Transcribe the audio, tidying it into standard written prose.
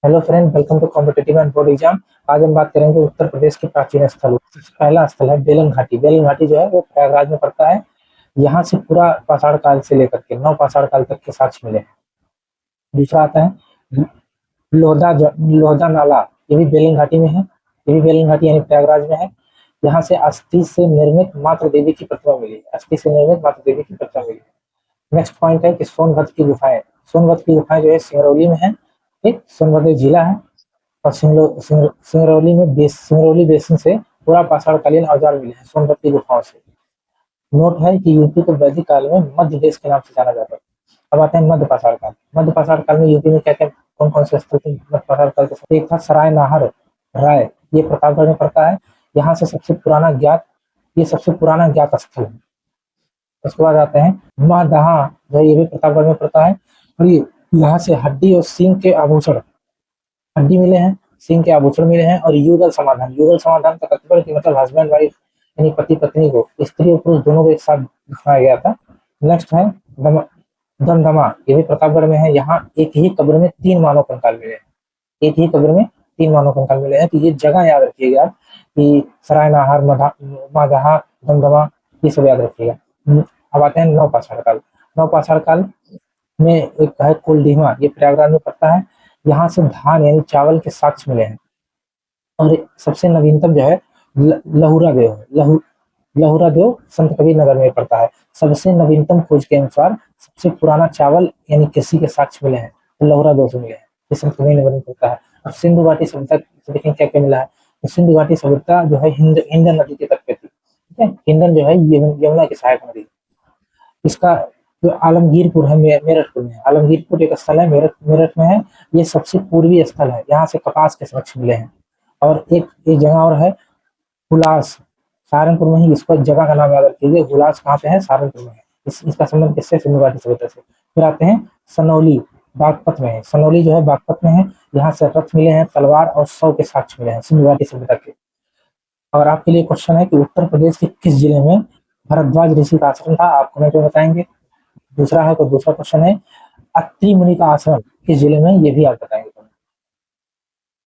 Hello friend, welcome to competitive and board exam. आज हम बात करेंगे उत्तर प्रदेश के प्राचीन स्थल। पहला स्थल है बेलन घाटी। बेलन घाटी जो है वो प्रयागराज में पड़ता है। यहाँ से पूरा पाषाण काल से लेकर के नौ पाषाण काल तक के साक्ष्य मिले हैं। दूसरा आता है लोहदा नाला। ये भी बेलन घाटी में है। ये भी बेलन घाटी यानी प्रयागराज में है। यहाँ से अस्थि से निर्मित मातृ देवी की प्रतिमा मिली है। अस्थि से निर्मित मातृ देवी की प्रतिमा मिली है। नेक्स्ट पॉइंट है कि सोनभद्र की गुफाएं। सोनभद्र की गुफाएं जो है सिंगरौली में है। एक सोनभद्र जिला है। और सिंगरौली बेसिन से पूरा पाषाणकालीन औजार मिले हैं सोनभद्र की गुफाओं से। नोट है कि यूपी को वैदिक काल में मध्य देश के नाम से जाना जाता है। अब आते हैं मध्य पाषाण काल। मध्य पाषाण काल में यूपी में क्या क्या कौन कौन से स्थल थे मध्य पाषाण काल के? एक था सराय नाहर राय, ये प्रतापगढ़ में पड़ता है। यहाँ से सबसे पुराना ज्ञात ये सबसे पुराना ज्ञात स्थल है। उसके बाद आते हैं महदहा, जो ये भी प्रतापगढ़ में पड़ता है। और ये यहाँ से हड्डी और सींग के आभूषण, हड्डी मिले हैं, सिंह के आभूषण मिले हैं। और युगल समाधान, युगल समाधान का तात्पर्य कि मतलब हस्बैंड वाइफ यानी पति पत्नी को, स्त्री और पुरुष दोनों को एक साथ दिखाया गया था। नेक्स्ट है दमदमा। ये भी प्रतापगढ़ में है। यहाँ एक ही कब्र में 3 मानव कंकाल मिले हैं। एक ही कब्र में 3 मानव कंकाल मिले हैं। तो ये जगह याद रखिएगा कि सरायनाहार, मागहा, दमदमा, ये सब याद रखिएगा। अब आते हैं नवपाषाण काल। नवपाषाण काल में एक है कोल्डीमा, ये प्रयागराज में पड़ता है। यहाँ से धान यानी चावल के साक्ष्य मिले हैं। और सबसे नवीनतम जो है लहुरा देव है। लहुरा देव संत कबीर नगर में पड़ता है। सबसे नवीनतम खोज के अनुसार सबसे पुराना चावल यानी कृषि के साक्ष्य मिले हैं तो लहुरा देव से मिले हैं। ये संत कबीर नगर में पड़ता है। अब सिंधु घाटी सभ्यता देखें क्या क्या मिला है। तो सिंधु घाटी सभ्यता जो है हिंदन नदी के तट पे थी। ठीक है, हिंदन जो है यमुना की सहायक नदी। इसका जो आलमगीरपुर है मेरठ में है। आलमगीरपुर एक स्थल है, मेरठ मेरठ में है। ये सबसे पूर्वी स्थल है। यहाँ से कपास के साक्ष्य मिले हैं। और एक जगह और है हुलास, सहारनपुर में ही। इसको जगह का नाम याद रखिए, हुलास कहाँ पे है? सहारनपुर में है। इसका संबंध किससे? सिंधु घाटी सभ्यता से। फिर आते हैं सनौली, बागपत में है। सनौली जो है बागपत में है। यहाँ से रथ मिले हैं, तलवार और 100 के साक्ष्य मिले हैं सिंधु घाटी सभ्यता के। और आपके लिए क्वेश्चन है कि उत्तर प्रदेश के किस जिले में भरद्वाज ऋषि का आश्रम था? आप कमेंट में बताएंगे। दूसरा है तो दूसरा क्वेश्चन है अत्रि मुनि का आश्रम किस जिले में? ये भी आप बताएंगे।